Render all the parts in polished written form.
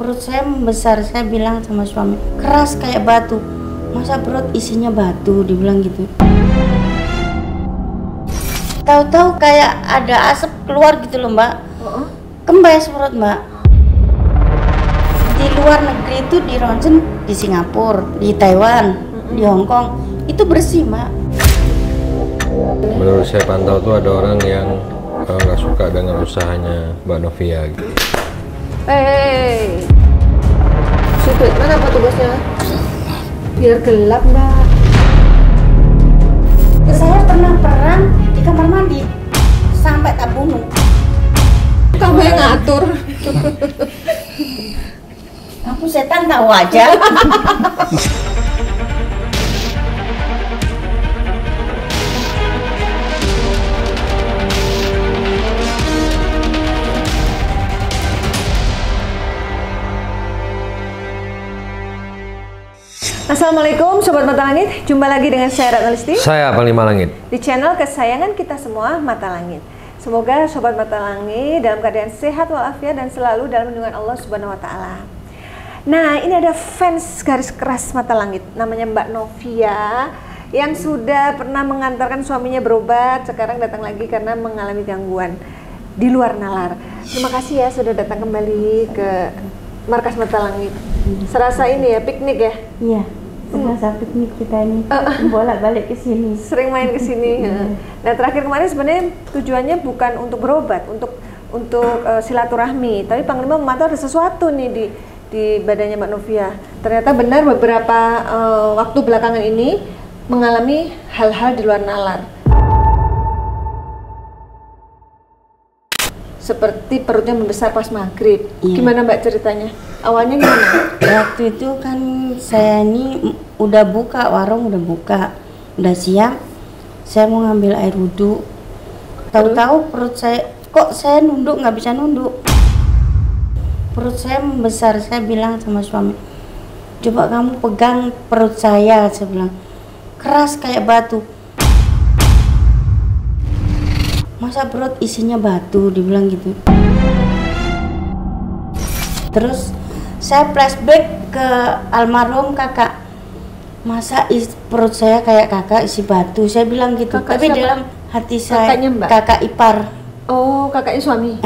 Perut saya membesar, saya bilang sama suami, keras kayak batu. Masa perut isinya batu, dibilang gitu. Tahu-tahu kayak ada asap keluar gitu loh mbak. Kempes perut mbak. Di luar negeri itu di ronsen, di Singapura, di Taiwan, di Hong Kong, itu bersih mbak. Menurut saya pantau tuh ada orang yang nggak suka dengan usahanya Mbak Novia gitu. Situ mana petugasnya? Biar gelap mbak. Saya pernah perang di kamar mandi sampai tak bunuh. Kamu yang ngatur. Aku setan tahu aja. Assalamualaikum Sobat Mata Langit, jumpa lagi dengan saya Ratna Listi. Saya Panglima Langit. Di channel kesayangan kita semua, Mata Langit. Semoga Sobat Mata Langit dalam keadaan sehat walafiat dan selalu dalam lindungan Allah Subhanahu Wa Taala. Nah, ini ada fans garis keras Mata Langit, namanya Mbak Novia, yang sudah pernah mengantarkan suaminya berobat, sekarang datang lagi karena mengalami gangguan di luar nalar. Terima kasih ya sudah datang kembali ke Markas Mata Langit. Serasa ini ya, piknik ya? Iya, serasa piknik kita ini, bolak-balik ke sini. Sering main ke sini. Nah, terakhir kemarin sebenarnya tujuannya bukan untuk berobat, untuk silaturahmi, tapi Panglima memantau ada sesuatu nih di badannya Mbak Novia. Ternyata benar beberapa waktu belakangan ini mengalami hal-hal di luar nalar. Seperti perutnya membesar pas maghrib. Iya. Gimana Mbak ceritanya? Awalnya gimana? Waktu itu kan saya ini udah buka, warung udah buka, udah siap. Saya mau ngambil air wudhu. Tahu-tahu perut saya, kok saya nunduk nggak bisa nunduk. Perut saya membesar, saya bilang sama suami, coba kamu pegang perut saya bilang. Keras kayak batu. Masa perut isinya batu, dibilang gitu. Terus saya flashback ke almarhum kakak. Masa perut saya kayak kakak isi batu, saya bilang gitu. Kakak tapi siapa? dalam hati saya, Kakaknya, Mbak? kakak ipar. Oh, kakaknya suami.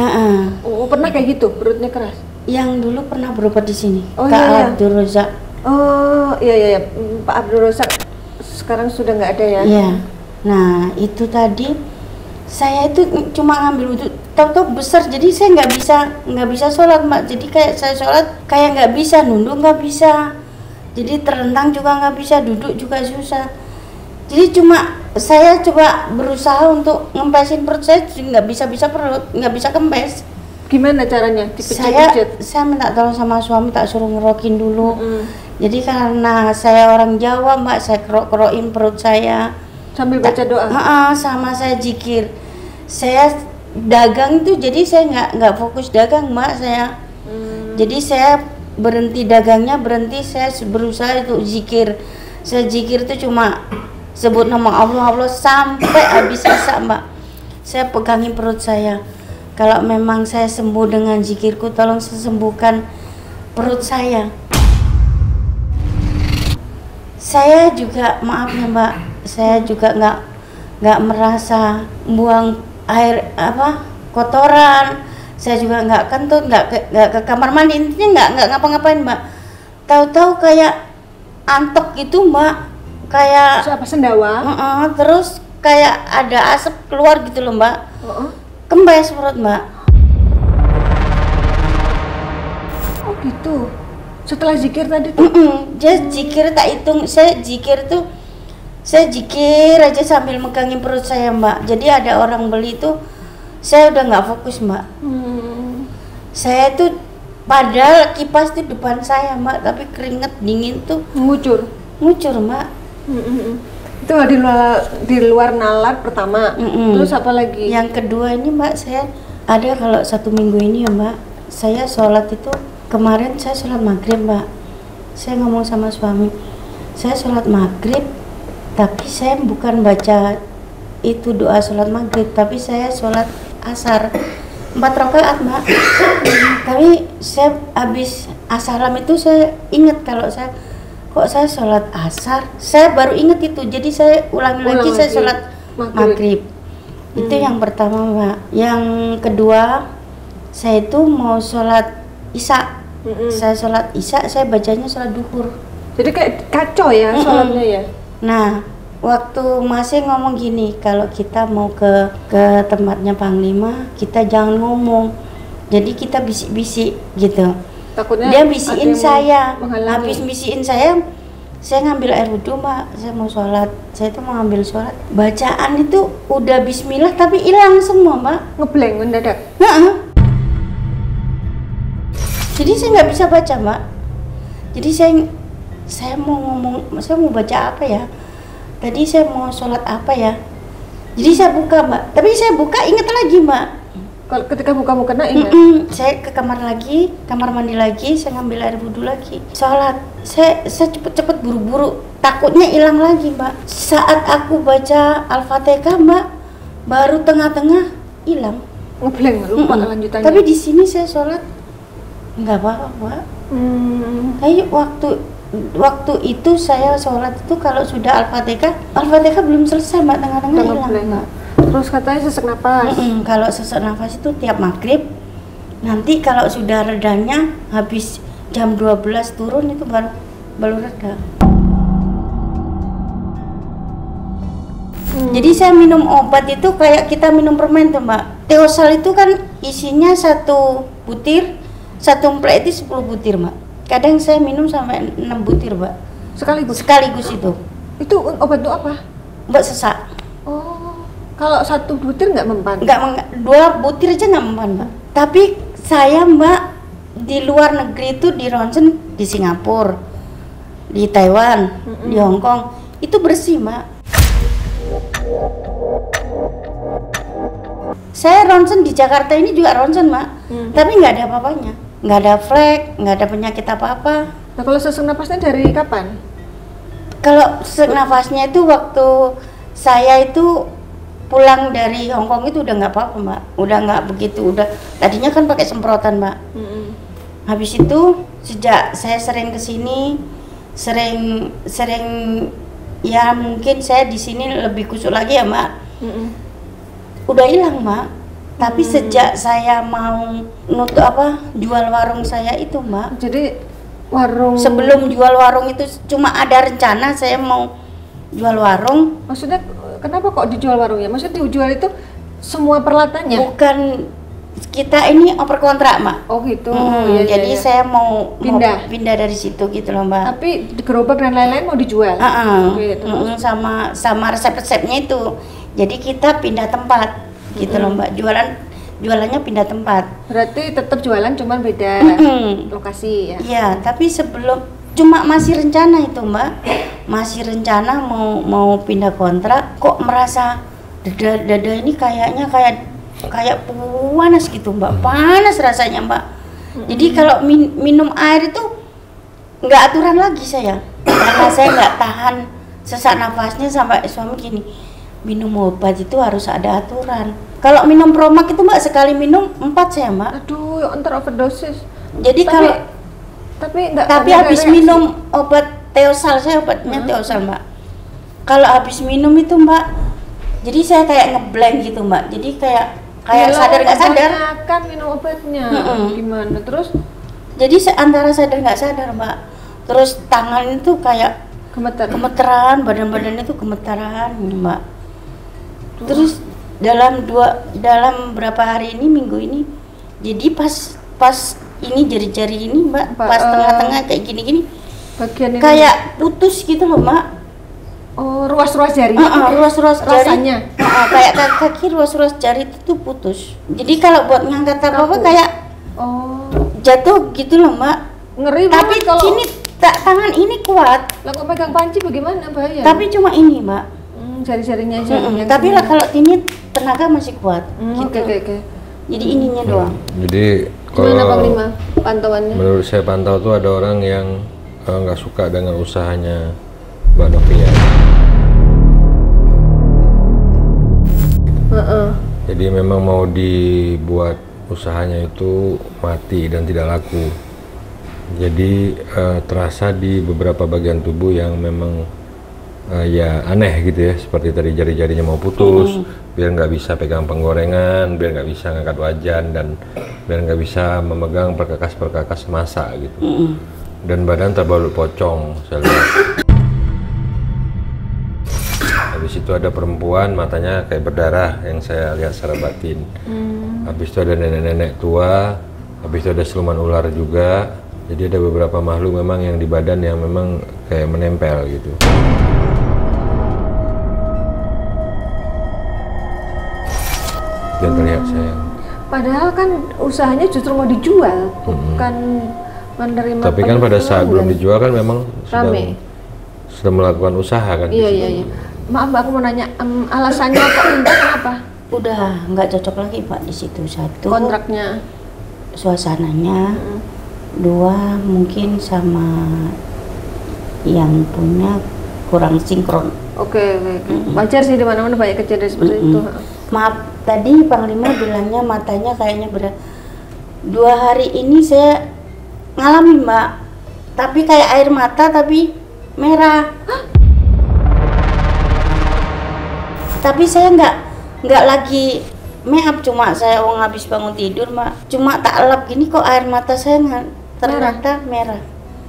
Oh, pernah kayak gitu, perutnya keras? Yang dulu pernah berobat di sini, Oh, Kak iya. Abdul Razak. Oh, iya. Pak Abdul Razak sekarang sudah nggak ada ya? Iya. Nah, itu tadi saya itu cuma ngambil wudhu, tahu-tahu besar, jadi saya nggak bisa sholat mbak. Jadi kayak saya sholat kayak nggak bisa, nunduk nggak bisa, jadi terentang juga nggak bisa, duduk juga susah. Jadi cuma saya coba berusaha untuk ngempesin perut saya, nggak bisa perut, nggak bisa kempes. Gimana caranya? Dipijit-pijit? Saya minta tolong sama suami, tak suruh ngerokin dulu. Jadi karena saya orang Jawa mbak, saya kerok-kerokin perut saya Sambil baca doa? Sama saya zikir. Saya dagang itu, jadi saya nggak fokus dagang mbak saya. Jadi saya berhenti dagangnya, saya berusaha itu zikir. Saya zikir itu cuma sebut nama Allah sampai habis sisa mbak. Saya pegangin perut saya. Kalau memang saya sembuh dengan zikirku, tolong sembuhkan perut saya. Saya juga maaf ya mbak, saya juga nggak merasa buang air kotoran. Saya juga nggak kentut, nggak ke kamar mandi, intinya nggak ngapa-ngapain mbak. Tahu-tahu kayak antok gitu mbak, kayak Apa sendawa? Terus kayak ada asap keluar gitu loh mbak. Kempes perut mbak. Oh gitu. Setelah zikir tadi tuh? Dia zikir tak hitung, saya zikir aja sambil megangin perut saya mbak. Jadi ada orang beli tuh, saya udah nggak fokus mbak. Saya tuh padahal kipas tuh depan saya mbak, tapi keringet dingin tuh ngucur mbak. Itu di luar nalar pertama. Terus apa lagi? Yang kedua ini mbak, saya ada kalau 1 minggu ini ya mbak, saya sholat itu kemarin saya sholat maghrib mbak. Saya ngomong sama suami, saya sholat maghrib tapi saya bukan baca itu doa sholat maghrib, tapi saya sholat asar 4 rakaat mbak. Tapi saya habis asalam itu saya ingat kalau saya sholat asar, saya baru ingat itu, jadi saya ulangi lagi saya sholat maghrib. Itu yang pertama Mbak. Yang kedua saya itu mau sholat isya. Saya sholat isya, saya bacanya sholat duhur. Jadi kayak kacau ya sholatnya ya. Nah, waktu masih ngomong gini, kalau kita mau ke tempatnya Panglima, kita jangan ngomong. Jadi kita bisik-bisik gitu. Takutnya dia bisikin saya, menghalangi. habis bisikin saya ngambil air wudhu Mbak, saya mau sholat, saya itu mau ngambil sholat, bacaan itu udah bismillah tapi hilang semua Mbak, ngeblank mendadak. Jadi saya nggak bisa baca Mbak, jadi saya mau ngomong, saya mau baca apa ya, tadi saya mau sholat apa ya, jadi saya buka Mbak, tapi saya buka ingat lagi Mbak. Kalau ketika buka kena ingat? Saya ke kamar mandi lagi, saya ngambil air wudhu lagi, sholat. Saya cepet-cepet buru-buru, takutnya hilang lagi Mbak. Saat aku baca Al-Fatihah Mbak, baru tengah-tengah hilang. Ngeblank, lupa lanjutannya. Tapi di sini saya sholat nggak apa-apa Mbak. Tapi waktu itu saya sholat itu kalau sudah Al-Fatihah belum selesai Mbak, tengah-tengah hilang Mbak. Terus katanya sesak napas. Kalau sesak nafas itu tiap maghrib. Nanti kalau sudah redanya habis jam 12 turun itu baru reda. Jadi saya minum obat itu kayak kita minum permen tuh Mbak. Teosal itu kan isinya 1 butir, 1 emplek itu 10 butir Mbak. Kadang saya minum sampai 6 butir Mbak. Sekaligus itu. Itu obat itu apa? Mbak sesak. Kalau 1 butir nggak mempan? 2 butir aja nggak mempan Mbak. Tapi saya Mbak di luar negeri itu di ronsen di Singapura, di Taiwan, di Hong Kong itu bersih Mbak. Saya ronsen di Jakarta ini juga ronsen Mbak, tapi nggak ada apa-apanya, nggak ada flek, nggak ada penyakit apa-apa. Nah kalau sesak napasnya dari kapan? Kalau sesak nafasnya itu waktu saya itu pulang dari Hong Kong itu udah nggak apa-apa Mbak, udah nggak begitu, udah tadinya kan pakai semprotan Mbak. Habis itu sejak saya sering kesini, sering ya mungkin saya di sini lebih kusuk lagi ya Mbak. Udah hilang Mbak. Tapi sejak saya mau jual warung saya itu Mbak. Jadi warung, sebelum jual warung itu cuma ada rencana saya mau jual warung. Maksudnya kenapa kok dijual warungnya? Maksudnya dijual itu semua peralatannya? Bukan, kita ini oper kontrak Mbak. Oh gitu. Jadi saya mau pindah dari situ gitu loh Mbak. Tapi gerobak dan lain-lain mau dijual? Sama resep-resepnya itu. Jadi kita pindah tempat gitu loh Mbak. Jualannya pindah tempat. Berarti tetap jualan cuman beda lokasi ya? Iya, tapi sebelum cuma masih rencana itu Mbak. Masih rencana mau pindah kontrak, kok merasa dada ini kayaknya kayak panas gitu Mbak, panas rasanya Mbak. Jadi kalau minum air itu nggak aturan lagi saya, karena saya nggak tahan sesak nafasnya sampai suami gini, minum obat itu harus ada aturan. Kalau minum Promak itu Mbak sekali minum 4 saya Mbak. Aduh, ntar overdosis. Jadi tapi habis minum obat Teosal, saya obatnya Teosal Mbak. Kalau habis minum itu Mbak, jadi saya kayak ngeblank gitu Mbak. Jadi kayak sadar nggak sadar. Kan minum obatnya. Gimana terus? Jadi antara sadar nggak sadar Mbak. Terus tangan itu kayak gemeteran, badan itu gemeteran Mbak. Terus dalam berapa hari ini, minggu ini, jadi pas ini jari-jari ini Mbak, pas tengah-tengah kayak gini-gini. Bagian ini kayak putus gitu loh Mbak. Oh, ruas-ruas jarinya? Ruas-ruas rasanya? Kayak kaki ruas-ruas jari itu tuh putus. Jadi kalau buat ngangkat apa-apa kayak jatuh gitu loh Mbak. Ngeri banget. Tapi kalau ini tangan ini kuat. Lah kok pegang panci bagaimana bahaya? Tapi cuma ini Mbak. Jari-jarinya aja. Tapi lah kalau ini tenaga masih kuat. Gitu. Oke. Jadi ininya doang. Jadi gimana Panglima pantauannya? Menurut saya pantau tuh ada orang yang nggak suka dengan usahanya Mbak Novia. Jadi memang mau dibuat usahanya itu mati dan tidak laku. Jadi terasa di beberapa bagian tubuh yang memang ya aneh gitu ya, seperti tadi jari-jarinya mau putus, biar nggak bisa pegang penggorengan, biar nggak bisa ngangkat wajan, dan biar nggak bisa memegang perkakas-perkakas masak gitu. Dan badan terbalut pocong, saya lihat. Habis itu ada perempuan, matanya kayak berdarah yang saya lihat secara batin. Habis itu ada nenek-nenek tua, habis itu ada siluman ular juga. Jadi ada beberapa makhluk memang yang di badan yang memang kayak menempel gitu. Dan terlihat sayang. Padahal kan usahanya justru mau dijual, bukan menerima. Tapi kan pada saat belum dijual kan memang sudah melakukan usaha kan. Iya. Maaf Mbak, aku mau nanya, alasannya kok pindah kenapa? Udah nggak cocok lagi Pak di situ. Satu, Kontraknya, suasananya. Dua, mungkin sama yang punya kurang sinkron. Oke. Wajar sih, di mana-mana banyak kejadian seperti itu. Maaf, tadi Panglima bilangnya matanya kayaknya berat. 2 hari ini saya ngalami Mbak, tapi kayak air mata tapi merah. Tapi saya nggak lagi make-up, cuma saya habis bangun tidur Mbak, cuma tak lap gini kok air mata saya ternyata merah.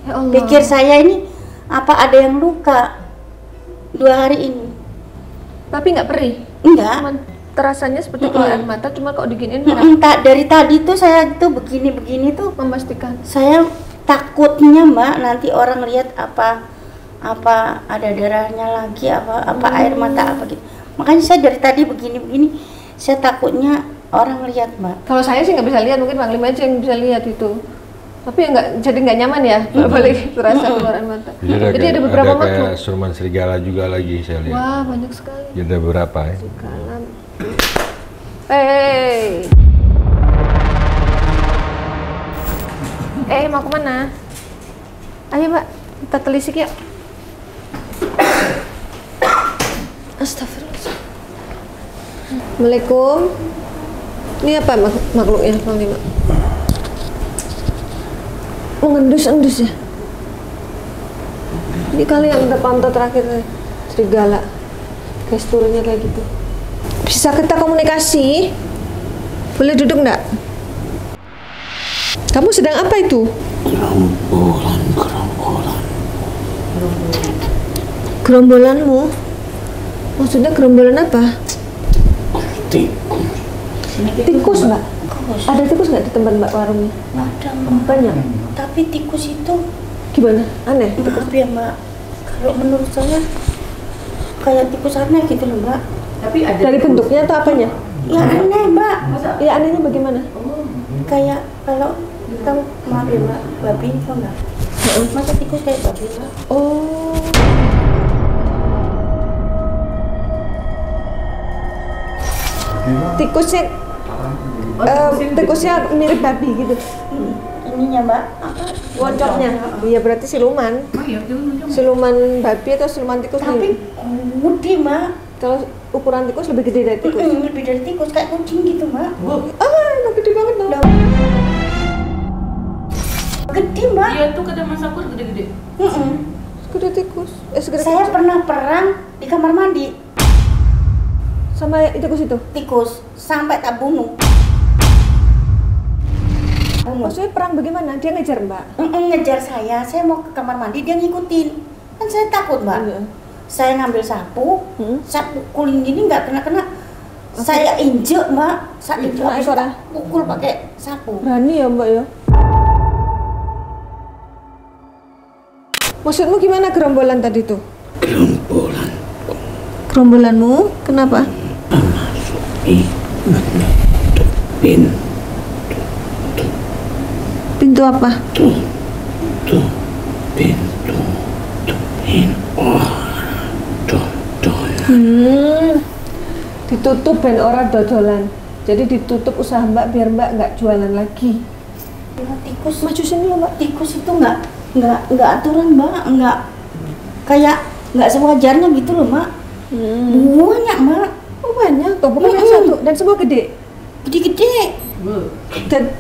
Ya Allah. Pikir saya ini apa ada yang luka 2 hari ini. Tapi nggak perih? Enggak. Cuman terasanya seperti kalau air mata, cuma kok diginiin merah. Dari tadi tuh saya tuh begini tuh Memastikan. saya takutnya Mbak nanti orang lihat apa ada darahnya lagi, apa air mata apa gitu. Makanya saya dari tadi begini saya takutnya orang lihat Mbak. Kalau saya sih nggak bisa lihat, mungkin Panglima aja yang bisa lihat itu. Tapi ya jadi nggak nyaman ya, balik terasa keluaran mata. Jadi ada beberapa makhluk. Kayak siluman serigala juga lagi saya lihat. Wah, banyak sekali. Jadi ada beberapa ya. Serigala. Hey. Mau kemana? Ayo Mbak, kita telisik yuk. Astagfirullah. Assalamualaikum. Ini apa makhluknya Panglima? Mengendus-endus ya. Ini kali yang kita pantau terakhir serigala, gesturnya kayak gitu. Bisa kita komunikasi? Boleh duduk enggak? Kamu sedang apa itu? Gerombolan. Gerombolanmu? Maksudnya gerombolan apa? Tikus Mbak? Ada tikus nggak di tempat Mbak warungnya? Ada Mbak. Banyak. Tapi tikus itu Gimana? Aneh? maaf ya Mbak, kalau menurut saya kayak tikus aneh gitu loh Mbak. Tapi ada Dari bentuknya atau apanya? Ya aneh Mbak, Ya anehnya bagaimana? kayak kalau tahu maaf ya Mbak, babi itu enggak? Masa tikus kayak babi Mbak? Oh. Tikusnya mirip babi gitu. Ininya Mbak, apa? Wocoknya. Iya berarti siluman. Siluman babi atau siluman tikus? Tapi gede Mbak. Kalau ukuran tikus lebih gede dari tikus. Lebih dari tikus, kayak kucing gitu Mbak. Emang gede banget dong. Gede Mbak. dia tuh kata Mas Sakur gede-gede. Segede tikus. Segede Saya kucing. pernah perang di kamar mandi Sama tikus itu. tikus sampai tak bunuh. Maksudnya perang bagaimana? Dia ngejar Mbak. Ngejar saya mau ke kamar mandi, dia ngikutin. Kan saya takut Mbak. Iya. Saya ngambil sapu, saya pukulin gini nggak kena. Saya injek Mbak, saya injek Kena habis ekornya? tak pukul pakai sapu. Berani ya Mbak ya. Maksudmu gimana gerombolan tadi tuh? Gerombolan Gerombolanmu? Kenapa? menutup pintu Pintu apa? pintu orang dodolan. Ditutup ben ora dodolan. Jadi ditutup usaha Mbak biar Mbak nggak jualan lagi. Ya, tikus Maju sini loh Mbak. tikus itu nggak aturan Mbak, nggak kayak nggak sewajarnya gitu loh Mbak. Banyak Mbak, Oh banyak, toh bukan yang satu dan semua gede. gede-gede. Dan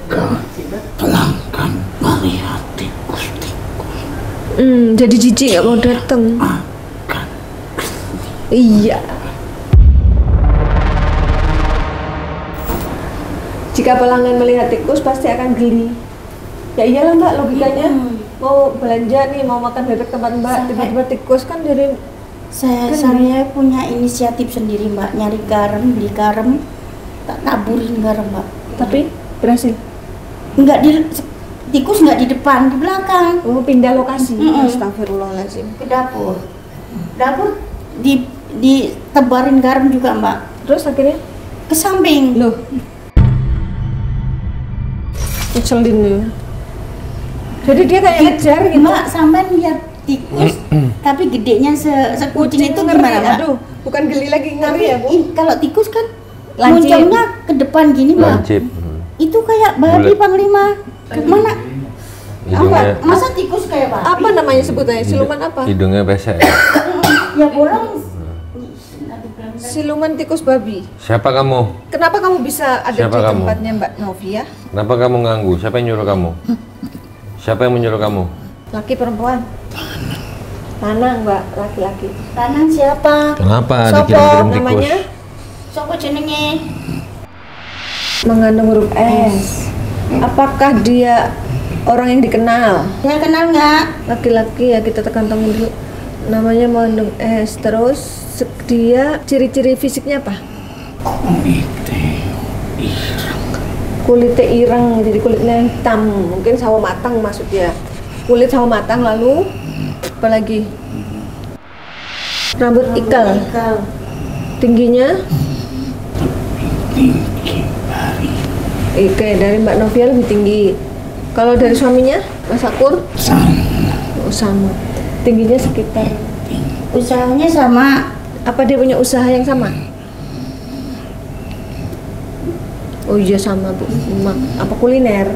pelanggan melihat tikus-tikus jadi jijik nggak mau datang. akan Iya. Jika pelanggan melihat tikus pasti akan geli. Ya iyalah Mbak, logikanya mau belanja nih, mau makan bebek tempat Mbak, Sampai- tiba-tiba tikus kan dari Saya punya inisiatif sendiri Mbak, nyari garam, beli garam, tak taburin garam Mbak. tapi berhasil. Enggak di tikus nggak di depan, di belakang. Oh, pindah lokasi. Mm-mm. Astagfirullahaladzim. Ke dapur. Dapur ditebarin garam juga Mbak. Terus akhirnya Ke samping. loh. Ngeselin ya. Jadi dia kayak ngejar gitu. Mbak, sampai lihat tikus, tapi gedenya sekucing itu ngeri. gimana Mbak? Aduh, bukan geli lagi, ngeri Tapi ya Bu. kalau tikus kan Lancip. munculnya ke depan gini Mbak. Lancip. Itu kayak babi Bulat. panglima. Kemana? Hidungnya Masa tikus kayak babi? Apa namanya sebutannya? Siluman apa? hidungnya pesek. Ya bolong. Siluman tikus babi. Siapa kamu? Kenapa kamu bisa ada Siapa di kamu? tempatnya Mbak Novia? Kenapa kamu ganggu? Siapa yang nyuruh kamu? Siapa yang menyuruh kamu? Laki perempuan? Lanang Mbak, laki-laki. Kanan siapa? Kenapa Sopo dikirim-kirim tikus? namanya? Sopo jenenge? Mengandung huruf S. Apakah dia orang yang dikenal? Saya kenal nggak? Laki-laki ya, kita tekan-tekan dulu. Namanya mengandung S. Terus dia ciri-ciri fisiknya apa? Kulitnya ireng, jadi kulitnya hitam, mungkin sawo matang maksudnya. Kulit sawo matang, lalu apa lagi? Rambut ikal. Tingginya? Oke, dari Mbak Novia lebih tinggi. Kalau dari suaminya, Mas Sakur? Oh, sama. Tingginya sekitar. Usahanya sama. Apa dia punya usaha yang sama? Oh iya sama Bu. Apa kuliner?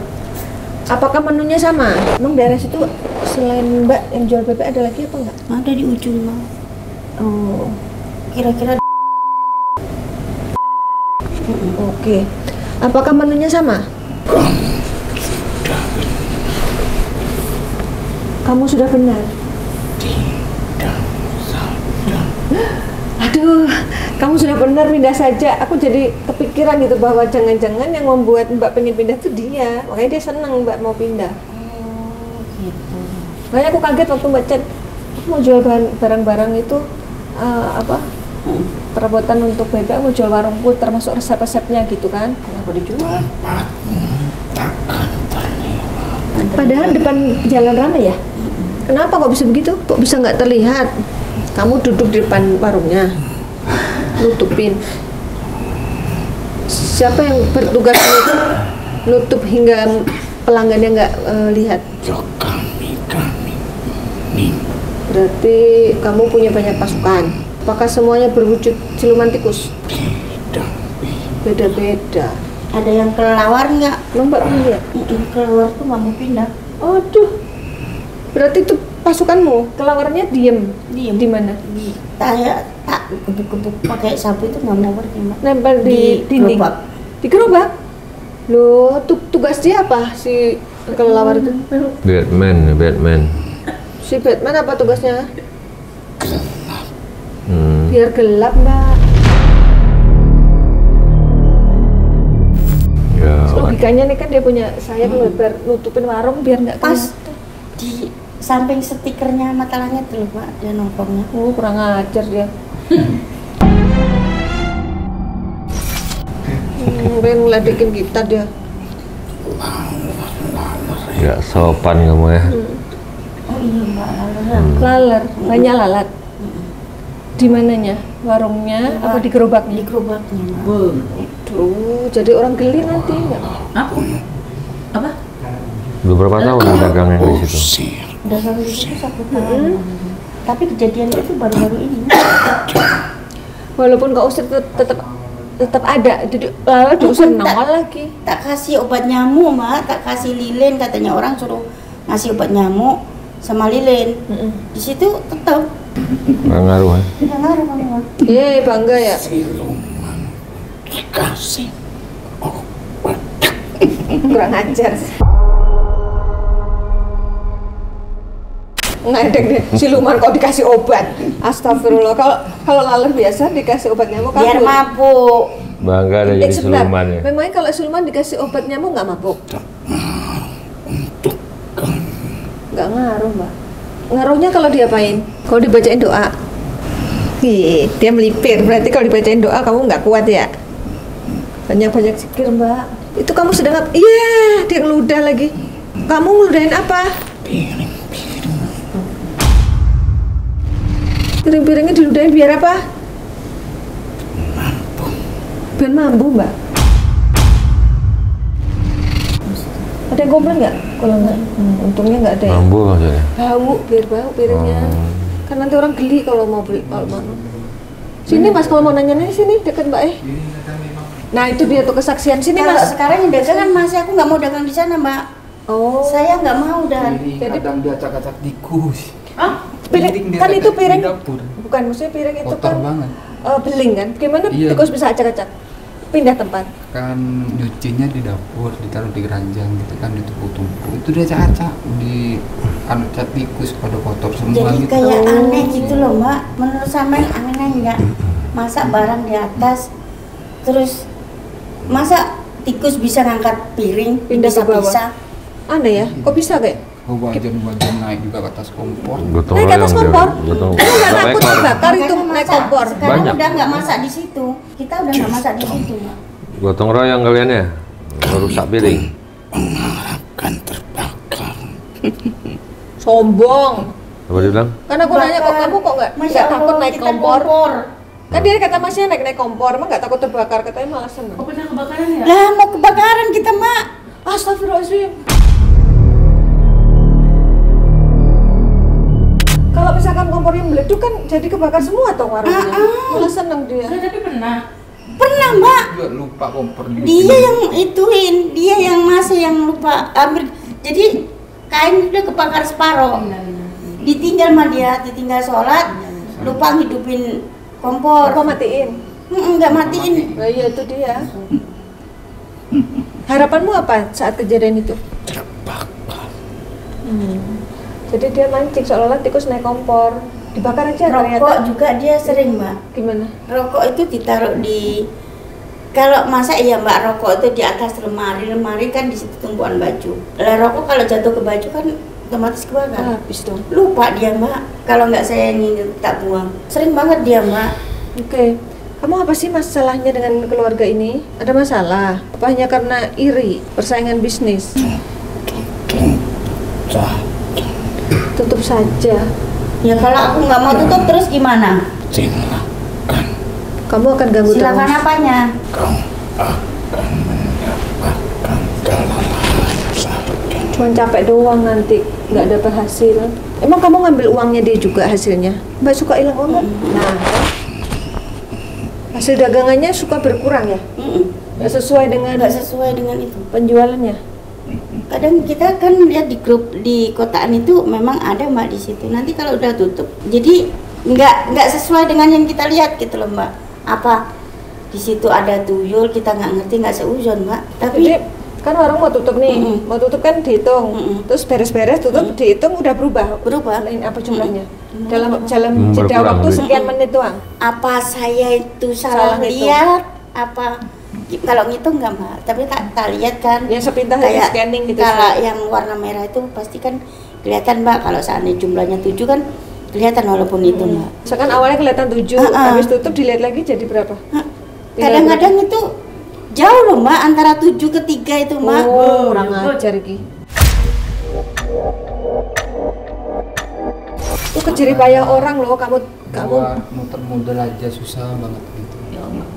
Apakah menunya sama? Emang daerah situ selain Mbak yang jual bebek ada lagi apa enggak? Ada di ujung Mbak. Oh, Kira-kira oke. Apakah menunya sama? Kamu sudah benar. Aduh, kamu sudah benar, pindah saja. Aku jadi kepikiran gitu bahwa jangan-jangan yang membuat Mbak pengen pindah itu dia. Makanya dia senang Mbak mau pindah. gitu. Makanya aku kaget waktu Mbak chat, aku mau jual barang-barang itu perabotan untuk bebek, mau jual warungku termasuk resep-resepnya gitu kan. Kenapa dijual? Padahal depan jalan rame ya. Kenapa kok bisa begitu? Kok bisa nggak terlihat? Kamu duduk di depan warungnya, nutupin. Siapa yang bertugas nutup hingga pelanggannya nggak lihat? kami Berarti kamu punya banyak pasukan. Apakah semuanya berwujud siluman tikus? Beda-beda. Ada yang kelawar nggak? Lo Mbak punya lihat? Kelawar tuh nggak mau pindah. Aduh. Berarti itu pasukanmu, kelawarnya diem. Diem. Di mana? Tak gebuk-gebuk pakai sapu itu nggak mau pergi Mbak. Nempel di dinding. gerobak. Di gerobak. Loh, tugas dia apa si kelawar itu? Batman. Si Batman apa tugasnya? Hmm. Biar gelap, Mbak. Ya, Logikanya nih kan dia punya sayap lebar, nutupin warung biar nggak Pas kelihatan. di samping stikernya mata langit tuh Mbak, dia nongkrongnya. Oh, kurang ajar dia. Pengen ngeledekin kita dia. nggak sopan kamu ya. Oh iya Mbak, Laler, banyak lalat. Di mananya? Warungnya apa di gerobaknya? di gerobaknya Mbak. Duh, jadi orang geli nanti nggak? Apa? Udah berapa tahun dagang yang di situ? Udah sampai di situ 1 tahun. Tapi kejadian itu baru-baru ini. Walaupun Kak Usir tetap ada, jadi lalu diusir nongol lagi. Tak kasih obat nyamuk Mbak, tak kasih lilin, katanya orang suruh ngasih obat nyamuk sama lilin. Di situ tetap Nggak ngaruh ya? tidak ngaruh Mbak. Bangga ya. siluman dikasih obat Kurang ajar. Ngedek deh, siluman kok dikasih obat. Astagfirullah. Kalau laler biasa dikasih obat nyamuk Biar kabur. mabuk. Bangga ada jadi Sebentar, siluman ya. memangnya kalau siluman dikasih obat nyamuk nggak mabuk? Untuk kami. Nggak ngaruh, Mbak. Ngaruhnya kalau diapain? Kalau dibacain doa. Ih, dia melipir. Berarti kalau dibacain doa kamu nggak kuat ya? Banyak-banyak zikir, Mbak. Itu kamu sedang apa? Iya, dia ngeludah lagi. Kamu ngeludahin apa? Piring. Piring-piringnya diludahin biar apa? Mampu. Biar mampu, Mbak. Ada yang komplain nggak? Kalau nggak, untungnya nggak ada ya. Mambu maksudnya. Bau, biar bau piringnya. Kan nanti orang geli kalau mau beli, kalau mau. Sini Mas, kalau mau nanya-nanya sini dekat Mbak Nah itu dia tuh kesaksian sini Kalau Mas. sekarang yang dagang kan masih aku nggak mau dagang di sana, Mbak. Oh. Saya nggak mau dan. Jadi- kadang dia acak-acak tikus. Piring, Dia kan itu acak-acak piring. di dapur. Bukan, maksudnya piring itu Kotor kan banget. beling kan. Gimana Iya. tikus bisa acak-acak? Pindah tempat. Kan nyucinya di dapur, ditaruh di keranjang gitu kan, ditumpuk-tumpuk. Itu dia acak-acak di anu cat tikus pada kotor semua Jadi gitu. kayak aneh gitu loh, Mbak. Menurut sama aneh nggak? Masa barang di atas, terus masa tikus bisa ngangkat piring, Pindah ke bawah. bisa-bisa? Aneh ya? Kok bisa kayak? Oh, wajan-wajan naik juga ke atas kompor. Gotong Naik ke atas royong dia. kompor? Gotong Kamu nggak royong. takut terbakar itu Makanya naik masak. kompor? Sekarang Banyak. udah nggak masak di situ. Kita udah nggak masak di situ, Mbak. Gotong royong kalian ya. Rusak piring. Mengharapkan terbakar. Sombong. Apa dia bilang? Karena aku nanya kok kamu kok nggak Masya takut Allah, naik kita kompor? Kan dia kata masnya naik kompor, emang nggak takut terbakar, katanya malah seneng. Pernah kebakaran ya? Lah mau kebakaran kita, Mbak. Astagfirullahaladzim. Kalau misalkan kompornya meleduk kan jadi kebakar semua toh warungnya. Malah seneng dia. Nah, tapi pernah. Pernah, Mbak. Juga lupa kompor di Dia yang ituin, dia yang masih yang lupa ambil. Jadi kain udah kebakar separoh. Ditinggal sama dia, ditinggal sholat, lupa ngidupin kompor. Apa matiin? Nggak matiin. Nah, iya itu dia. Harapanmu apa saat kejadian itu? Terbakar. Jadi dia mancing seolah-olah tikus naik kompor. Dibakar aja Rokok ternyata. juga dia sering, Mbak. Gimana? Rokok itu ditaruh di, kalau masa iya Mbak, rokok itu di atas lemari kan di situ tumpuan baju. Lah rokok kalau jatuh ke baju kan otomatis kebakar. Habis dong. Lupa dia, Mbak. Kalau nggak saya ingin tak buang. Sering banget dia, Mbak. Oke. Kamu apa sih masalahnya dengan keluarga ini? Ada masalah? Apa hanya karena iri, persaingan bisnis? Tutup saja. Ya kalau aku nggak mau tutup terus gimana? Silakan. Kamu akan ganggu Silakan terus. apanya? Kau akan mendapatkan kelelahan sakit. Cuma capek doang nanti, nggak dapat hasil. Emang kamu ngambil uangnya dia juga hasilnya? Mbak suka hilang uang kan? Nah, hasil dagangannya suka berkurang ya? Nggak sesuai dengan Nggak sesuai dengan itu. penjualannya? Kadang kita kan lihat di grup di kotaan itu memang ada Mbak di situ. Nanti kalau udah tutup, jadi nggak sesuai dengan yang kita lihat gitu loh Mbak. Apa di situ ada tuyul, kita nggak ngerti, nggak seuzon Mbak. Tapi Jadi kan orang mau tutup nih, Mm-mm. mau tutup kan dihitung, Mm-mm. terus beres-beres tutup dihitung udah berubah. berubah. Lain apa jumlahnya? Dalam Hmm, jeda berkurang waktu lebih. sekian menit doang. Apa saya itu salah Salah hitung. lihat? Apa kalau ngitung nggak Mbak? Tapi tak lihat kan. Yang sepintas dari Kayak scanning gitu. Kalau yang warna merah itu pasti kan kelihatan Mbak. Kalau seandainya jumlahnya 7 kan kelihatan walaupun itu Mbak. Misalkan awalnya kelihatan 7, habis tutup dilihat lagi jadi berapa? Kadang-kadang itu jauh loh Mbak, antara 7 ke 3 itu Mbak. Oh, kurang ajar Ki. Itu kejerih payah orang loh, kamu Buat muter modal aja susah banget gitu.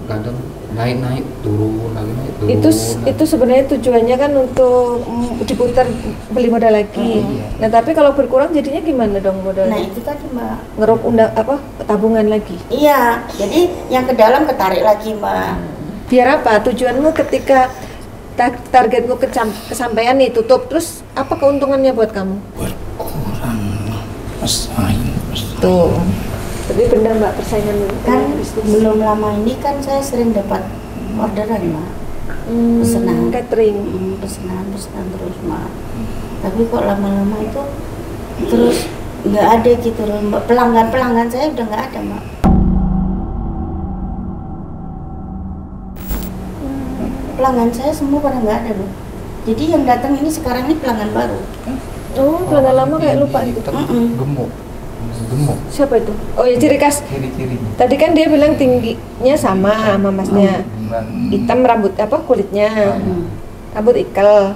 Kadang naik turun lagi. itu sebenarnya tujuannya kan untuk diputar beli modal lagi. Iya. Nah, tapi kalau berkurang jadinya gimana dong Nah modalnya? itu tadi Mbak. Ngeruk tabungan lagi. Iya, jadi yang ke dalam ketarik lagi Mbak. Biar apa? Tujuanmu ketika targetmu kesampaian nih tutup, terus apa keuntungannya buat kamu? Berkurang pesaing. Tuh. Tapi benar Mbak persaingan Kan bisnis. belum lama ini kan saya sering dapat orderan Mbak. pesanan. Catering. Pesanan terus Mak. Tapi kok lama-lama itu terus nggak ada gitu loh Mbak. Pelanggan saya udah nggak ada Mbak. Pelanggan saya semua pada nggak ada loh. Jadi yang datang ini sekarang ini pelanggan baru. Oh, pelanggan lama kayak lupa itu. Gemuk. Gemuk. Siapa itu? Oh ya, ciri khas. Ciri-cirinya. Tadi kan dia bilang tingginya sama masnya. Hitam rambut apa kulitnya. Rambut ikel.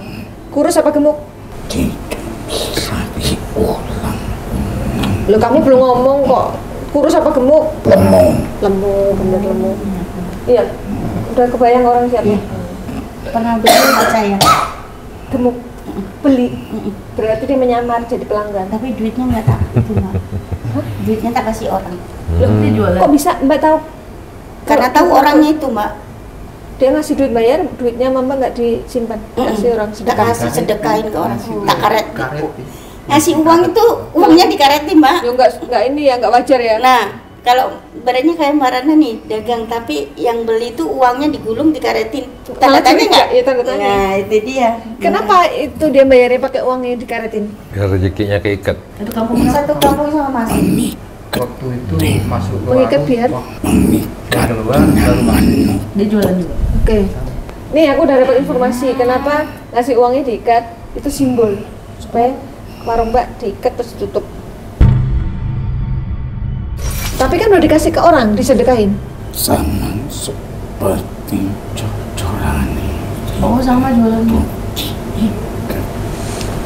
Kurus apa gemuk? Tidak bisa diulang. Lo kamu belum ngomong kok. Kurus apa gemuk? Lemu. Lemu, bener lemu. Iya. Udah kebayang orang siapa? Pernah beli nggak saya? Gemuk. Beli. Berarti dia menyamar jadi pelanggan. Tapi duitnya nggak tak itu Mbak. Duitnya tak kasih orang. Loh, kok bisa Mbak tahu? Karena tahu orangnya itu Mbak. Dia ngasih duit bayar, duitnya Mama nggak disimpan, kasih orang Tak sedekah. kasih sedekahin ke orang. Tak karet. Karet. Ngasih uang itu uangnya dikaretin Mbak. Ya nggak ini ya, nggak wajar ya. Nah, kalau berarti kayak Marana nih dagang, tapi yang beli itu uangnya digulung dikaretin. Tanda tanya nggak? Iya, tanda tanya. Nah, itu dia. Kenapa itu dia bayarnya pakai uang yang dikaretin? Biar rezekinya keikat. Itu kampung Satu kampung sama Mas. Waktu itu masuk ke Mengikat warung, biar? wah, Mengikat keluar baru masuk. dia jualan juga. Oke. Nih aku udah dapat informasi kenapa ngasih uangnya diikat, itu simbol supaya warung Mbak diikat terus ditutup. Tapi kan udah dikasih ke orang, disedekahin. sama seperti cocorane. Oh sama jualannya.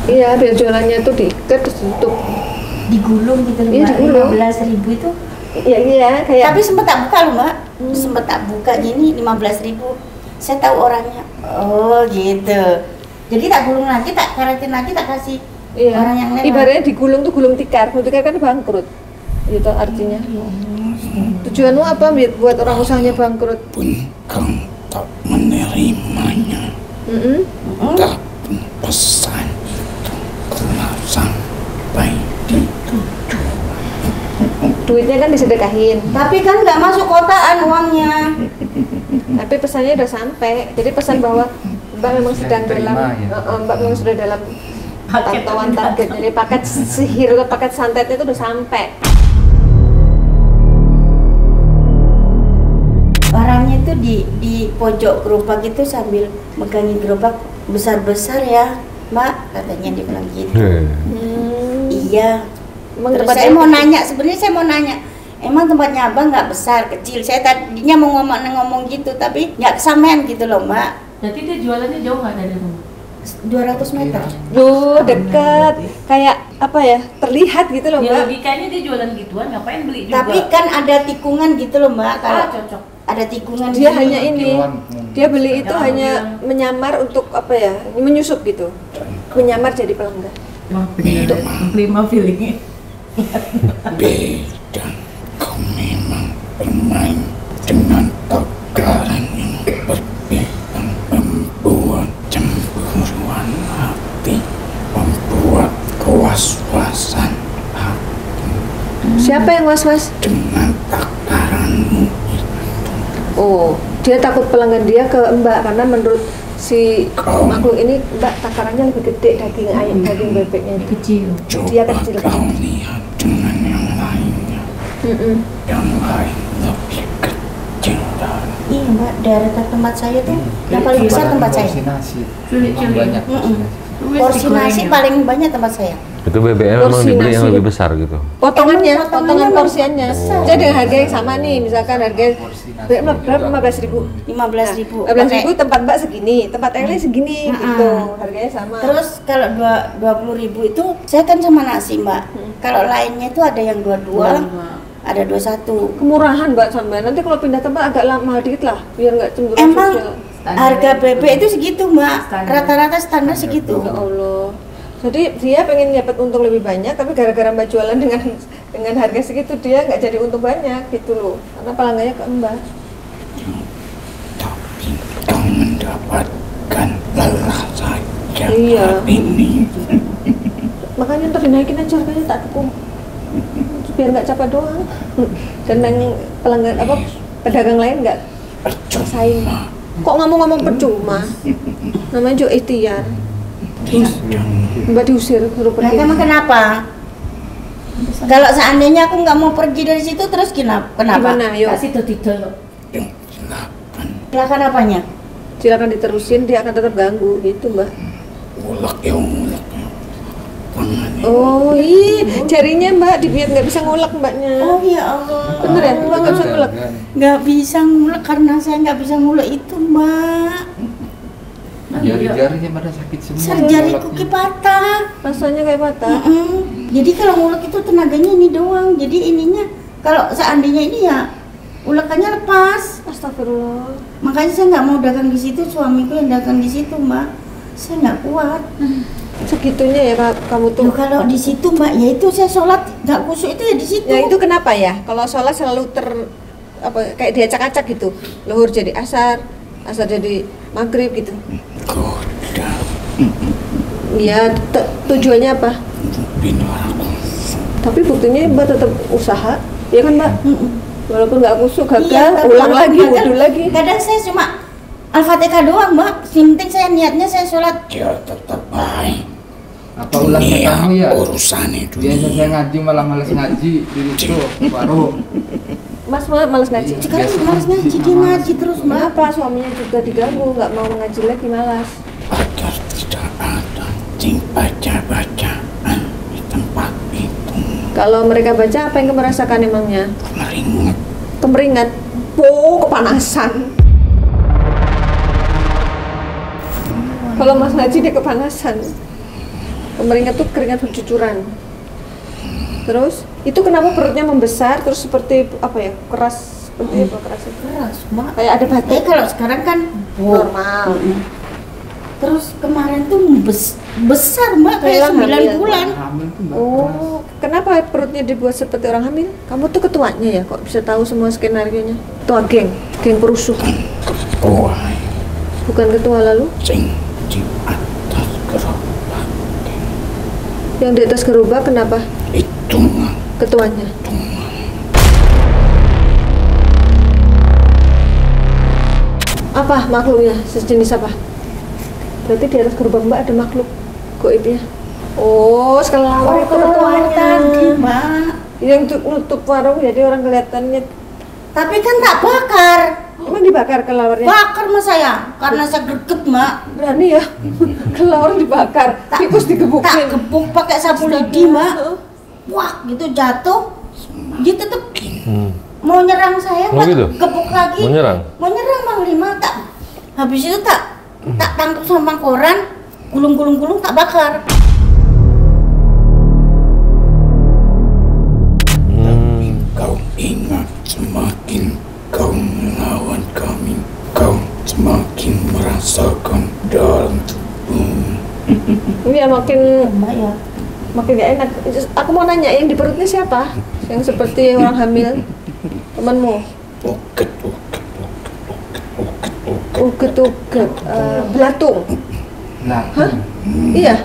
Iya, biar jualannya tuh diikat terus ditutup. Digulung gitu loh Iya, Mbak. digulung. 15.000 itu. Iya, kayak. Tapi sempat tak buka loh Mbak. Sempat tak buka ini 15.000. Saya tahu orangnya. Oh gitu. Jadi tak gulung lagi, tak karetin lagi, tak kasih Iya. orang yang lewat. Ibaratnya digulung tuh gulung tikar. Gulung tikar kan bangkrut. Gitu artinya. Tujuanmu apa buat orang usahanya bangkrut? Pun kau tak menerimanya. Tak pun pesan itu telah sampai di Duitnya kan disedekahin. Tapi kan nggak masuk kotaan uangnya. Tapi pesannya udah sampai. Jadi pesan bahwa Mbak memang sedang diterima, dalam, ya. Mbak memang sudah dalam Paket pantauan target. Jadi paket sihir atau paket santetnya itu udah sampai. Orangnya itu di pojok gerobak itu sambil megangin gerobak besar-besar ya, Mbak, katanya dia bilang gitu. Iya. Emang Terus tempatnya saya mau nanya, sebenarnya saya mau nanya, emang tempatnya Abang nggak besar, kecil? Saya tadinya mau ngomong gitu, tapi nggak kesampaian gitu loh, Mbak. Berarti dia jualannya jauh nggak dari rumah? 200 meter. Duh, deket. Kayak apa ya? Terlihat gitu loh, Ya Mbak. logikanya dia jualan gituan, ngapain beli juga? Tapi kan ada tikungan gitu loh, Mbak. Kalau cocok. ada tikungan Dia gitu. hanya ini. Dia beli itu Yang hanya bilang. menyamar untuk apa ya? Menyusup gitu. Menyamar jadi pelanggan. Emang bener prima feelingnya. beda. Kau memang bermain dengan takaran yang berbeda, membuat cemburuan hati, membuat kewas-wasan hati Siapa yang was-was? dengan takaranmu. Oh, dia takut pelanggan dia ke Mbak karena menurut si Kau. makhluk ini Mbak takarannya lebih gede daging ayam, daging bebeknya itu. Kecil. Dia Coba kecil. kau lihat dengan yang lainnya, yang lain lebih kecil dari Iya, Mbak, daerah tempat saya tuh yang paling besar tempat saya. Porsi nasi. Cili-cili. Memang banyak porsi nasi. Porsi nasi paling banyak tempat saya. Itu BBM memang Porsi dibeli yang nasi. lebih besar gitu. Potongannya, Emang potongan potongannya porsiannya. besar. Jadi dengan harga yang sama nih, misalkan harga Porsi nasi berapa? 15.000. 15.000. 15.000 tempat Mbak segini, tempat yang lain segini gitu. Harganya sama. Terus kalau 20.000 itu saya kan sama nasi, Mbak. Kalau lainnya itu ada yang 22, ada 21. Kemurahan Mbak sampai. Nanti kalau pindah tempat agak lama dikit lah, biar nggak cemburu Emang sosial. harga bebek itu segitu, Mbak. Standar. Rata-rata standar segitu. Ya Allah. Jadi dia pengen dapat untung lebih banyak, tapi gara-gara Mbak jualan dengan harga segitu dia nggak jadi untung banyak gitu loh. Karena pelanggannya ke Mbak. tapi kau mendapatkan lelah saja Iya. hari ini. Makanya ntar dinaikin aja harganya tak dukung. Biar nggak capek doang. Dan yang pelanggan apa pedagang lain nggak bersaing. Percuma Kok ngomong-ngomong percuma? Namanya juga ikhtiar. Mbak diusir, suruh pergi. Emang kenapa? Kalau seandainya aku nggak mau pergi dari situ, terus kenapa? Gimana? Yuk, Kasih tuh tidak. Silakan apanya? silakan diterusin, dia akan tetap ganggu gitu Mbak. Ulek ya ulek. Oh iya, jarinya Mbak dibiar nggak bisa ngulek Mbaknya. Oh ya Allah. Bener ya, Mbak nggak bisa ngulek. Nggak bisa ngulek karena saya nggak bisa ngulek itu, Mbak. Jari-jarinya pada sakit semua. Jariku patah. Rasanya kayak patah. Jadi kalau ngulek itu tenaganya ini doang. Jadi ininya kalau seandainya ini ya ulekannya lepas. Astagfirullah. Makanya saya nggak mau dagang di situ, suamiku yang dagang di situ, Mbak. Saya nggak kuat. Segitunya ya kamu tuh. Loh, kalau di situ, Mbak, ya itu saya sholat nggak khusyuk itu ya di situ. Ya itu kenapa ya? Kalau sholat selalu kayak diacak-acak gitu. Luhur jadi asar, asar jadi maghrib gitu. Goda. Iya, tujuannya apa? Binar aku. Tapi buktinya Mbak tetap usaha, ya kan Mbak? Walaupun nggak kusuk, gagal, Iya, ulang lagi, kadang- wudhu lagi. Kadang saya cuma Al-Fatihah doang, Mbak. Yang penting saya niatnya saya sholat. Dia tetap baik. Apa ulangnya kamu ya? Urusan itu. Biasa saya ngaji malah males ngaji di itu baru. Mas males ngaji. Sekarang Biasa malas ngaji, ngaji, dia malas. ngaji terus, Mbak. Kenapa suaminya juga diganggu, nggak mau ngaji lagi, malas. Agar tidak ada cing baca-bacaan di tempat itu. Kalau mereka baca, apa yang kamu rasakan emangnya? Meringat. Kemeringat, kepanasan. Kalau Mas ngaji dia kepanasan. Kemeringat tuh keringat bercucuran. Terus, itu kenapa perutnya membesar, terus seperti apa ya, keras, seperti apa keras itu? Keras, Mbak. Kayak ada batik. Kalau sekarang kan Normal. Terus kemarin tuh besar, Mbak, kayak Kayak 9 hamil. bulan. Hamil tuh nggak keras. Oh, kenapa perutnya dibuat seperti orang hamil? Kamu tuh ketuanya ya, kok bisa tahu semua skenario-nya? Ketua geng perusuh. Ketua Bukan ketua lalu? sing di atas gerobak Yang di atas gerobak kenapa? itu mah Ketuanya. Apa makhluknya? Sejenis apa? Berarti di atas gerobak Mbak ada makhluk goibnya. Oh, sekelawar itu ketuanya tadi, ketuanya. Mbak. Yang nutup warung jadi orang kelihatannya. Tapi kan tak bakar. Emang dibakar kelawarnya? Bakar mas saya, karena saya greget, Mbak. Berani ya? Kelawar dibakar, tikus Tak digebukin. gebuk pakai sapu lidi, Mbak. Wah, gitu jatuh. Dia tetep mau nyerang saya, Oh, Mbak. gitu? Gebuk lagi. Mau nyerang? Mau nyerang, Bang Lima. Tak. Habis itu tak tangkap sama koran, gulung-gulung tak bakar. kau ingat semakin kau melawan kami kau semakin merasakan dalam tubuhmu. Iya makin Mbak ya. makin gak enak. Aku mau nanya, yang di perutnya siapa? Yang seperti orang hamil? Temanmu? Uket. Uget-uget, belatung. Nah, Iya.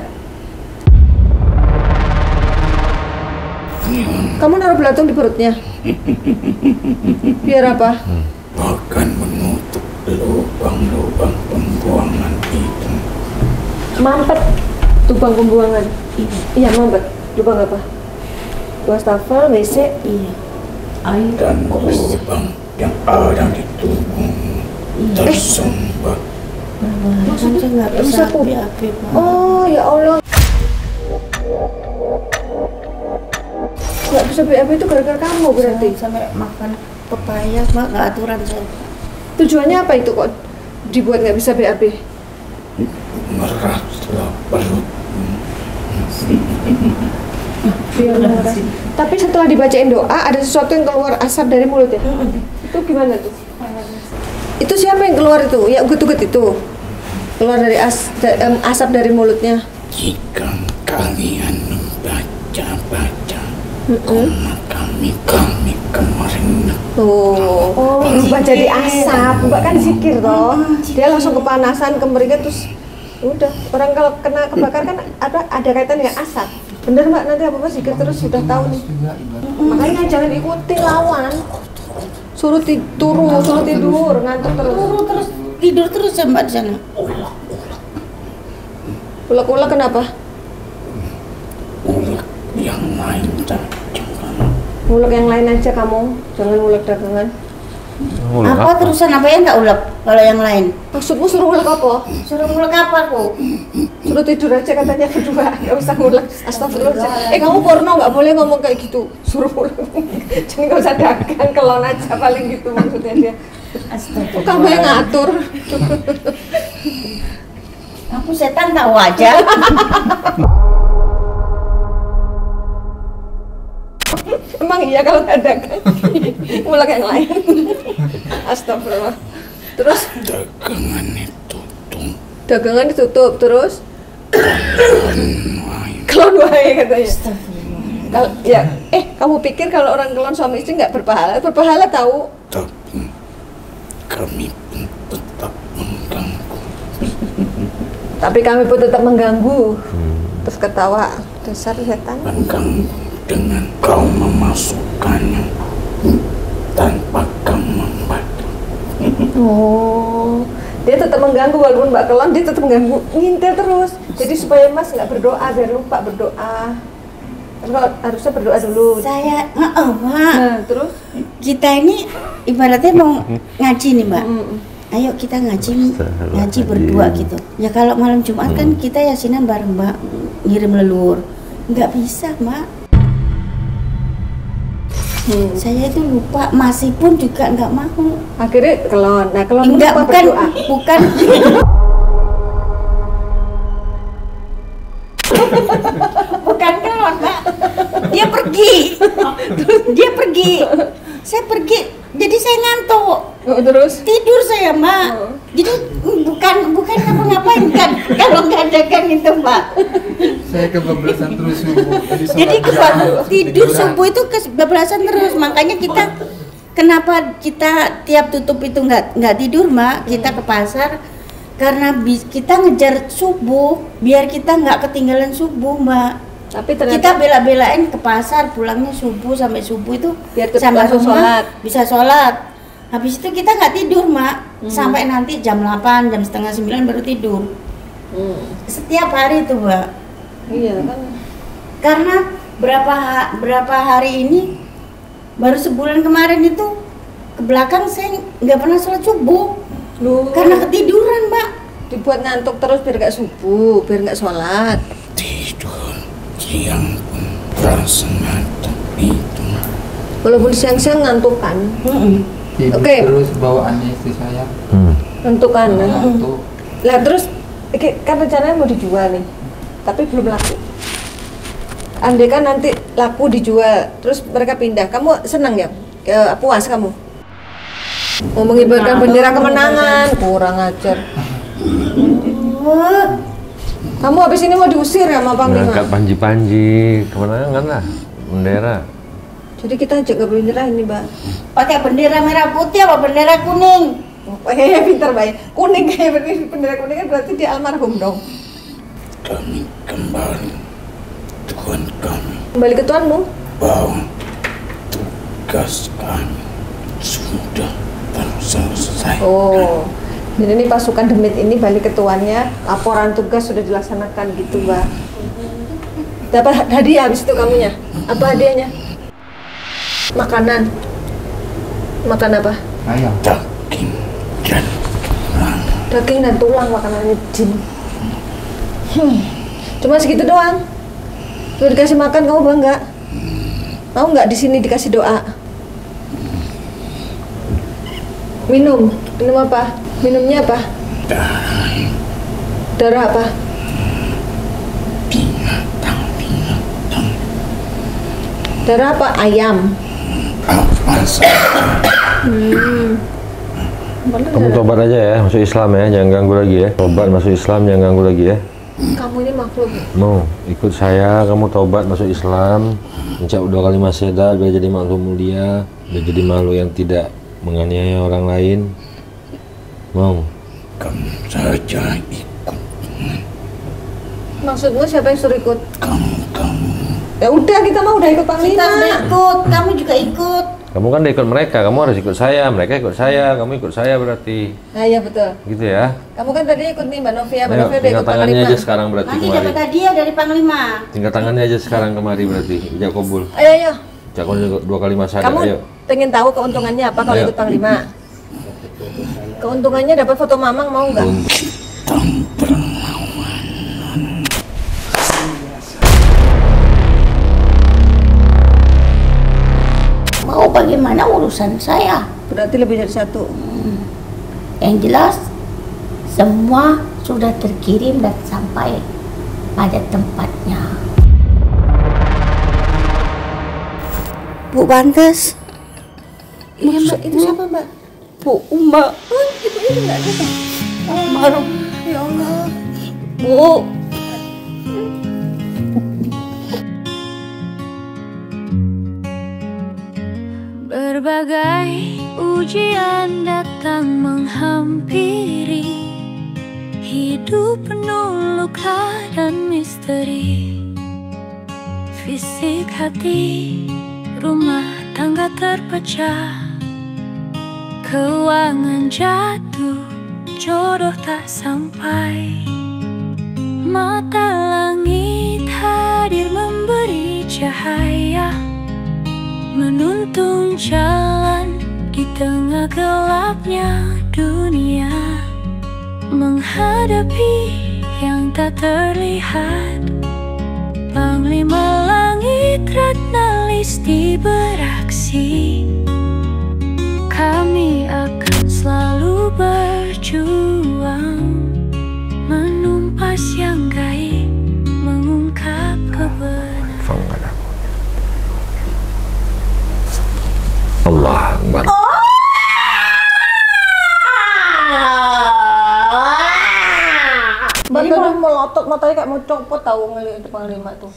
Kamu naruh belatung di perutnya? Biar apa? Bahkan menutup lubang-lubang pembuangan itu. Mampet lubang pembuangan. Iya mampet. Lubang apa? Wastafel, WC. Iya. Air. Dan lubang yang ada di tubuhmu tersumbat. Kan saya nggak bisa Bisa pup. BAB, Pak. Oh ya Allah. Gak bisa BAB itu gara-gara kamu berarti. Sampai makan pepaya, Mbak, nggak aturan saya. Tujuannya apa itu kok dibuat nggak bisa BAB? Meraslah perutmu. Tapi setelah dibacain doa ada sesuatu yang keluar asap dari mulut ya? Itu gimana tuh? Itu siapa yang keluar itu? Ya uget-uget itu keluar dari asap dari mulutnya. Jika kalian membaca-baca komat kami kemarin Oh, berubah jadi asap. Mbak kan zikir toh. Dia langsung kepanasan, kemeringat terus udah. Orang kalau kena kebakar kan ada kaitan dengan asap. Bener Mbak, nanti apa zikir terus sudah tahu nih. juga ibarat Makanya jangan ikuti lawan. Suruh tidur, ngantuk terus. tidur terus ya Mbak di sana. Ulek-ulek kenapa? Ulek yang lain tak jangan. Ulek yang lain aja kamu, jangan ulek dagangan. Apa terusan apa yang nggak ulek kalau yang lain? Maksudmu suruh ulek apa? Suruh ulek apa kok? Suruh tidur aja katanya berdua, nggak usah ngulek. Astagfirullah. Kamu porno nggak boleh ngomong kayak gitu. Suruh ulek. Jadi nggak usah dagang, kelon aja paling gitu maksudnya dia. Astagfirullah. Kamu yang ngatur. Aku setan tahu aja. Emang iya kalau nggak dagang, ulek yang lain. Astagfirullah. Terus Dagangan ditutup. dagangan ditutup terus. Kelon wae katanya. Kalau ya, kamu pikir kalau orang kelon suami istri nggak berpahala? Berpahala tahu. Tapi kami pun tetap mengganggu. Tapi kami pun tetap mengganggu. Terus ketawa, dasar setan. Mengganggu dengan kau memasukkannya tanpa kamu membantu. Oh, dia tetap mengganggu walaupun Mbak Kelon dia tetap mengganggu, ngintil terus. Jadi supaya Mas nggak berdoa, biar lupa berdoa. Kalau harusnya berdoa dulu. Saya, Mak. Nah, terus Kita ini ibaratnya mau ngaji nih Mbak. Ayo kita ngaji berdua gitu. Ya kalau malam Jumat kan kita yasinan bareng Mbak, ngirim lelur. Nggak bisa Mbak. Saya itu lupa, masih pun juga nggak mau. akhirnya kelon. Nah, kelon Enggak, lupa bukan, berdoa. bukan. Bukan kelon Mbak. Dia pergi. Saya pergi, jadi saya ngantuk. Oh, terus Tidur saya Mbak. Jadi bukan ngapa-ngapain kan kalau nggak dagang itu Mbak. Saya kebablasan terus subuh. Jadi tidur subuh itu kebablasan terus. Makanya kenapa kita tiap tutup itu nggak tidur Mbak. Kita ke pasar karena kita ngejar subuh biar kita nggak ketinggalan subuh Mbak. tapi ternyata Kita bela-belain ke pasar pulangnya subuh sampai subuh itu Biar sama langsung rumah sholat. bisa sholat. Habis itu kita nggak tidur Mak sampai nanti jam 8, jam setengah 9 baru tidur. Setiap hari itu Mbak. iya kan. Karena berapa hari ini baru sebulan kemarin itu ke belakang saya nggak pernah sholat subuh Lu karena ketiduran Mbak. dibuat ngantuk terus biar nggak subuh, biar nggak sholat. Tidur siang pun tersengat itu. Walaupun siang-siang ngantuk kan. Tidur Oke. terus bawaannya istri saya. Ngantuk kan. Ngantuk. Lah terus kan rencananya mau dijual nih, tapi belum laku. Andai kan nanti laku dijual, terus mereka pindah, kamu senang ya? Puas kamu? Mau mengibarkan bendera kemenangan, kurang ajar. Kamu habis ini mau diusir ya sama Panglima? Ngangkat panji-panji, kemenangan lah, bendera. Jadi kita aja nggak boleh nyerah ini, Mbak. Pakai bendera merah putih apa bendera kuning? Pintar baik. Kuning kayak bendera kuning kan berarti dia almarhum dong. Kami kembali Tuhan kami Kembali ke Tuhanmu. bahwa tugas kami sudah selesai. Oh, jadi ini pasukan demit ini balik ke tuannya, laporan tugas sudah dilaksanakan gitu, Mbak. Dapat hadiah habis itu kamunya. Apa hadiahnya? Makanan. Makan apa? Ayam. Daging dan tulang. Daging dan tulang makanannya jin. Cuma segitu doang. Kalau dikasih makan kamu bangga? Mau nggak di sini dikasih doa? Minum apa? Minumnya apa? Darah apa? Binatang. Darah apa? Ayam. Apa saja. Kamu tobat aja ya, masuk Islam ya, jangan ganggu lagi ya. Tobat masuk Islam, jangan ganggu lagi ya. Kamu ini makhluk. Mau ikut saya, kamu tobat masuk Islam, mencap 2 kalimat syahadat, biar jadi makhluk mulia, biar jadi makhluk yang tidak menganiaya orang lain. Mau? Kamu saja ikut. Maksudmu siapa yang suruh ikut? Kamu. Ya udah kita mah udah ikut Kita Panglima. udah ikut, kamu juga ikut. Kamu kan udah ikut mereka, kamu harus ikut saya, mereka ikut saya, kamu ikut saya berarti. Nah, iya betul. Gitu ya. Kamu kan tadi ikut nih Mbak Novia, Mbak Ayo, Novia udah tinggal ikut tangannya Panglima. aja sekarang berarti Nanti kemari. dapat hadiah dari Panglima. Tinggal tangannya aja sekarang kemari berarti. Ijab kabul. Ayo, ayo. Ijab kabul 2 kali masa Kamu ayo. pengen tahu keuntungannya apa kalau Ayo. ikut Panglima? Keuntungannya dapat foto Mamang, mau nggak? Mau bagaimana urusan saya? Berarti lebih dari satu. Yang jelas semua sudah terkirim dan sampai pada tempatnya. Bu Bantes. Iya Mbak, itu siapa Mbak? Bu Uma. Oh, ibu itu nggak ada Mbak? Almarhum. Ya Allah. Bu. Berbagai ujian datang menghampiri, hidup penuh luka dan misteri. Fisik hati, rumah tangga terpecah, keuangan jatuh, jodoh tak sampai. Mata langit hadir memberi cahaya, menuntun jalan di tengah gelapnya dunia. Menghadapi yang tak terlihat, Panglima Langit Ratna Listi beraksi. Kami akan selalu berjuang, menumpas yang gaib, mengungkap kebenaran. Allah Akbar. Mbak tuh melotot matanya kayak mau copot tahu ngelihat itu Panglima tuh.